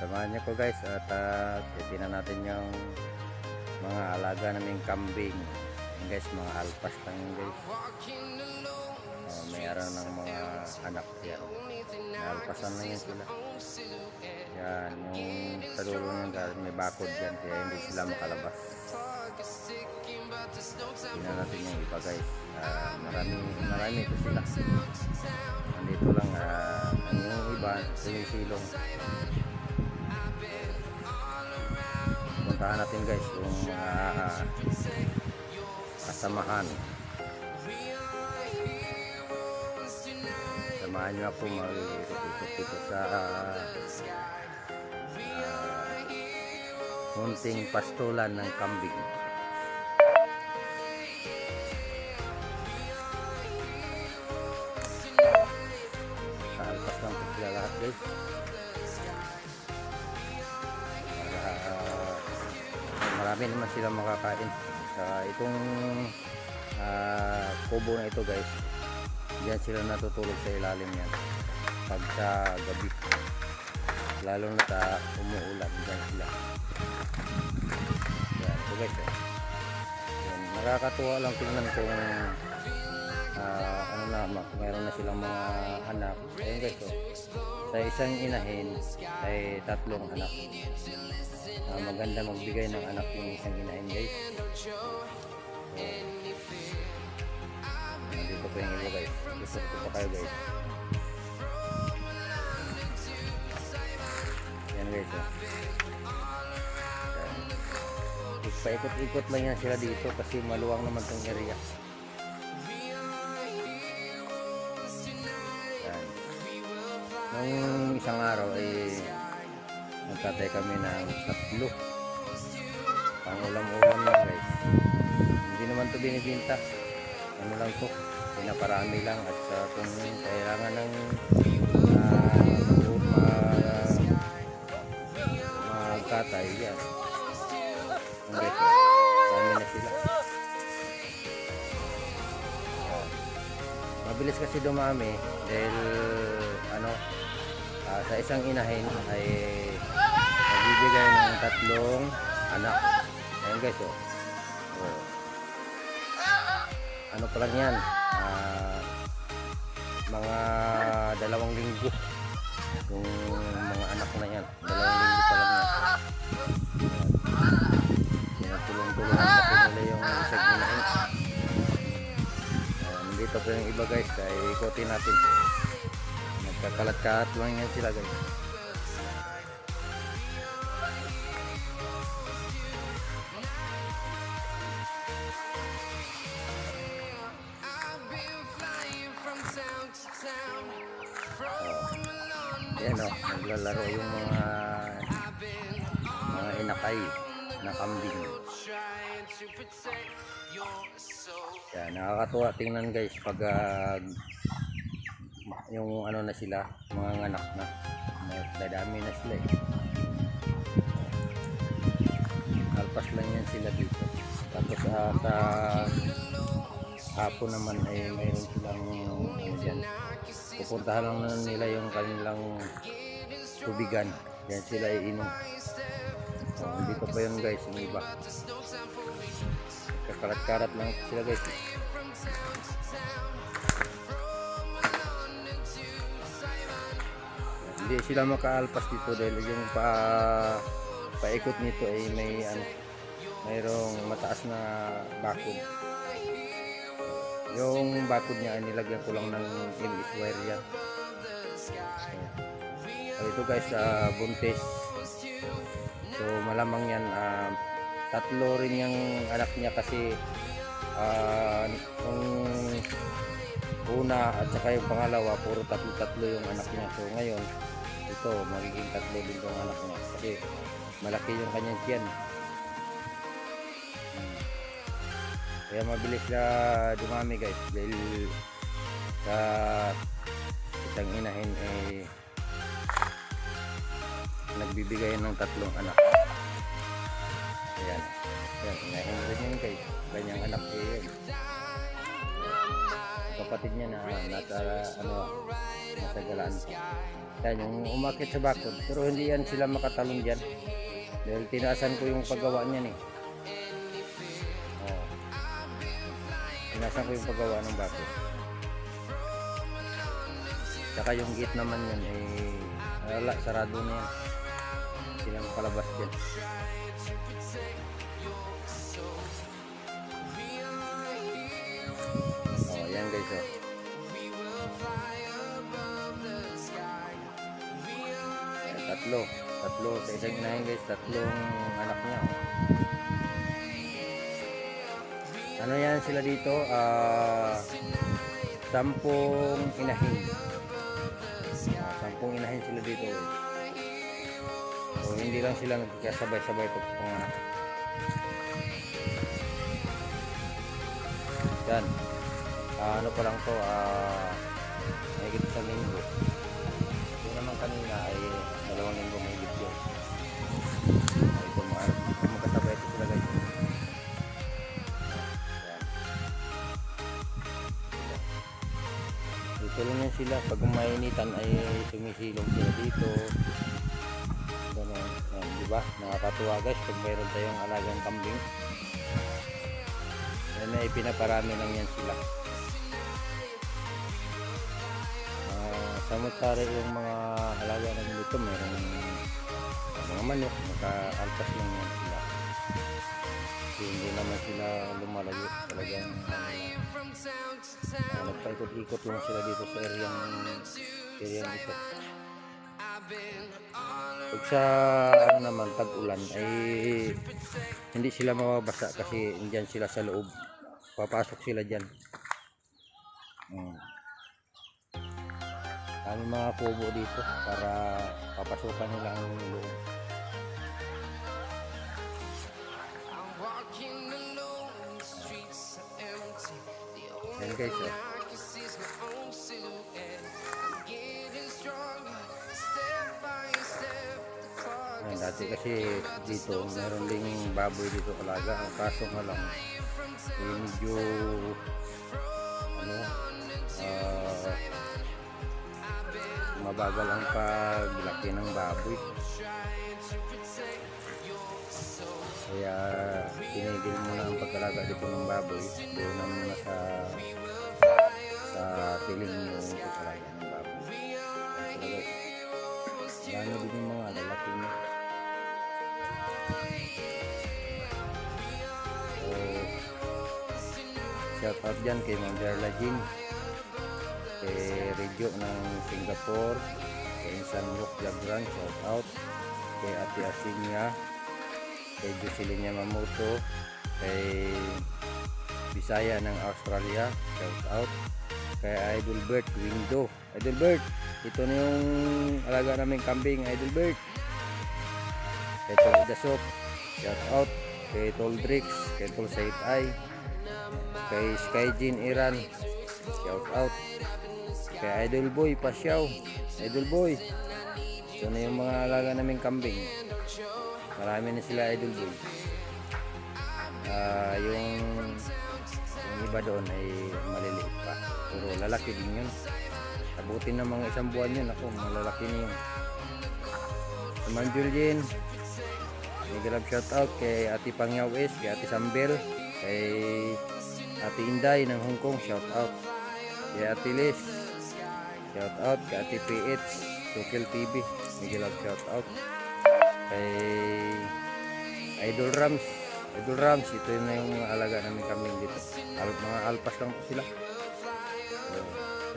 Samahan niyo ko guys at titingnan natin yung mga alaga naming kambing. Yan guys, mga alpas lang yun guys. Mayroon ng mga anak yan. Alpasan lang yan sila. Yan, yung sa dulo niyan may bakod yan kaya hindi sila makalabas. Tingnan natin yung iba guys. Marami ito sila. Nandito lang yung iba sinisilong. Puntahan natin guys yung mga kasamahan. Samahan nyo ako mag-ikot sa munting pastulan ng kambing. Alpas lang po sila lahat guys. Marami naman sila makakain sa itong kubo na ito guys. Diyan sila natutulog sa ilalim yan pag sa gabi, lalo na sa umuulan. Diyan sila yan. So guys yan, nakakatuwa lang tingnan kung ano na, meron na silang mga anak. Ayun guys, sa isang inahin ay 3 anak. Maganda magbigay ng anak yung isang inahin guys. Dito po yung iba guys. Gusto ko pa kayo guys. Yan guys. Paikot-ikot lang yan sila dito kasi maluwang naman tong area. Yan. Nung isang araw ay nagtatay kami ng 3 pang ulam-ulam lang guys. Hindi naman to binibinta, ano lang to, pinaparami lang. At kung kailangan ng magkatay yan guys, marami na sila. Mabilis kasi dumami dahil ano, sa isang inahin ay nagbibigay ng 3 anak. Ayan guys, ano pa lang yan, mga 2 linggo yung mga anak na yan. 2 linggo pa lang yan. Tulong-tulungan pa po nila yung isang inahin. Nandito po yung iba guys, ay ikotin natin. Nagkakalat-kalat lang yan sila guys. Yan o, naglalaro yung mga inakay na kambing. Yan, nakakatuwa tingnan guys pag yung ano na sila, mga anak na, dadami na sila alpas lang yan sila dito. Tapos sa hapon naman ay mayroon silang ano dyan, pupuntahan lang na nila yung kanilang tubigan, yan sila iinom. Dito pa yun guys, yung iba kakarat-karat lang sila guys. Hindi sila makaalpas dito dahil yung paikot nito ay may mayroong mataas na bakod. Yung bakod niya ay nilagyan ko lang ng English wire yan. Ito guys, buntis. So malamang yan 3 rin yung anak niya kasi yung una at saka yung pangalawa puro 3 yung anak niya. So ngayon ito magiging 3 din yung anak niya kasi malaki yung kanyang tiyan. Kaya mabilis na dumami guys dahil sa isang inahin ay nagbibigay ng 3 anak. Ayan, inahin rin yun guys, kanyang anak eh. kapatid niya na nasa galaan pa. Yan, yung umakit sa bakod. Pero hindi yan sila makatalon dyan. Dahil tinaasan ko yung paggawa niyan eh. Oh. Tinaasan ko yung paggawa ng bakod. Saka yung gate naman yan wala, sarado na yan. Hindi sila makalabas dyan. Oh, yan guys oh. Tatlo sa isang inahin guys, tatlong anak niya oh. Ano yan sila dito, 10 inahin. 10 inahin sila dito guys. So hindi lang sila nagkasabay-sabay pagpanganak. Yan, ano pa lang to, mahigit sa linggo. Ito naman kanina ay 2 linggo mahigit yun. Ito magkasabay ito sila guys. Dito lang yan sila, pag umainitan ay sumisilong sila dito. Ganun, yan, diba? Nakakatuwa guys pag mayroon tayong alagang kambing. Yan ay pinaparami lang yan sila. Samot-sari yung mga alaga namin dito, mayroong mga manok, maka-alpas lang yan sila. Kasi hindi naman sila lumalayo, talagang nagpaikot-ikot lang sila dito sa areang ito. Pag sa naman tag-ulan ay hindi sila mababasa kasi indiyan sila sa loob, papasok sila dyan. Kami mga kubo dito para papasukan nila ang loob. Yan guys oh. Yan, dati kasi dito meron ding baboy dito alaga, ang kaso nga lang medyo mabagal ang paglaki ng baboy, kaya tinigil muna ang pagkalaga dito ng baboy. Doon na muna sa piling yung pagkalaga ng baboy. Dami din yung mga lalaki niya. So shout out dyan kay Ma'am Darla Jean, kay Regyo ng Singapore, kay Insan Rook Jagran, shout out kay Ate Asinya, kay Jocelyn Yamamoto, kay Bisaya ng Australia, shout out kay Idol Bert Window. Idol Bert, ito na yung alaga naming kambing, Idol Bert. Kay Tol Dasok, shout out kay Tol Drix, kay Tol Said Ay, kay Skyjin Iran, shout out kay Idol Boy Pasyaw. Idol Boy, ito na yung mga alaga naming kambing, marami na sila Idol Boy. Yung iba doon ay maliliit pa, pero lalaki din yun. Abutin ng mga 1 buwan yun, ako malalaki na yun. Ma'am Julien, nag-love shout out kay Ate Pangyaw S, kay Ate Sambel, kay Ate Inday ng Hong Kong, shout out kay Ate Liz, shout out kay Ate PH Tukil TV, nag-love shout out kay Idol Rams. Idol Rams, ito yun na yung alaga namin kambing dito. Mga alpas lang po sila.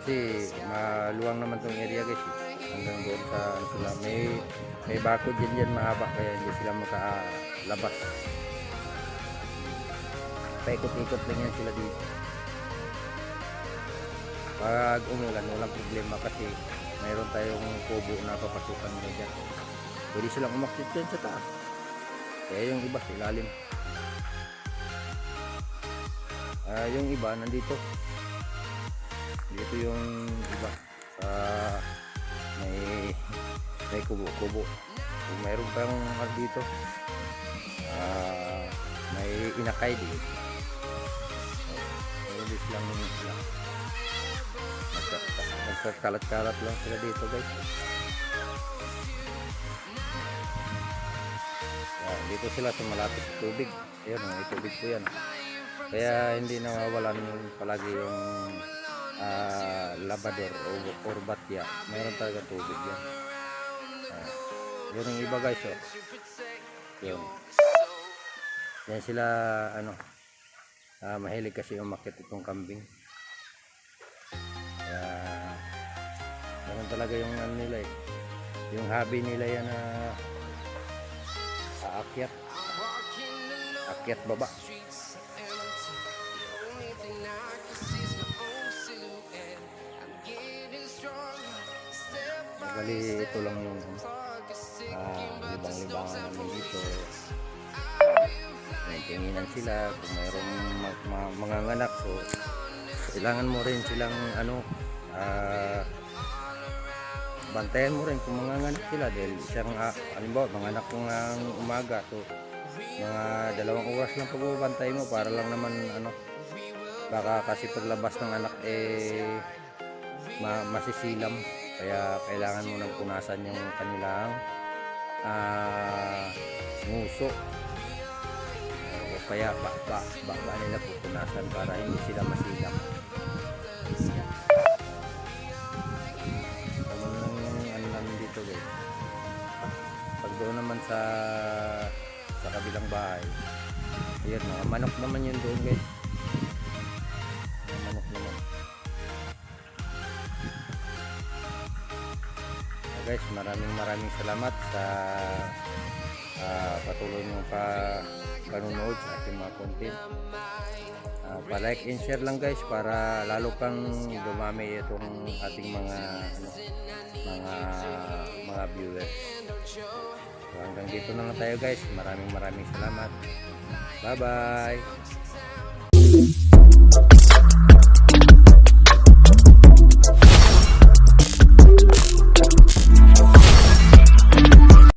Kasi maluwang naman tong area guys. Hanggang doon sa sila. May bakod dyan mahaba, kaya hindi sila makalabas. Paikot-ikot lang yan sila dito. Pag umulan, walang problema kasi mayroon tayong kubo na papasukan nila dyan. Pwede silang umakit dyan sa taas. Kaya yung iba sa ilalim. Yung iba nandito. Dito yung iba sa may kubo-kubo. Kung mayroon pang dito, may inakay dito. Mayroon lang yung Nagkakalat-kalat lang sila dito guys. Yan, dito sila sa malapit sa tubig. Ayan, may tubig po yan. Kaya hindi nawawalan palagi yung labador or batya. Mayroon talaga tubig yan. Yun yung iba guys. Oh. Yun. Yan sila mahilig kasi umakyat itong kambing. Kaya meron talaga yung nila eh. Yung hobby nila yan na aakyat. Akyat baba. Bali ito lang yung libang-libangan namin dito. Tinginan sila kung mayroong mga anak, so kailangan mo rin silang bantayan mo rin kung mga anak sila dahil isang halimbawa mga anak mo ng umaga, so mga 2 oras lang pagbabantay mo para lang naman baka kasi paglabas ng anak masisilam, kaya kailangan mo nang punasan yung kanilang nguso o kaya baba nila pupunasan para hindi sila masilam. Naman dito guys. Pag doon naman sa kabilang bahay, ayan, mga manok naman yun doon guys. Mga manok naman. Guys, maraming salamat sa patuloy nyo panunood sa ating mga content. Pa-like and share lang guys para lalo pang dumami itong ating mga viewers. So, hanggang dito na lang tayo guys. Maraming salamat. Bye bye.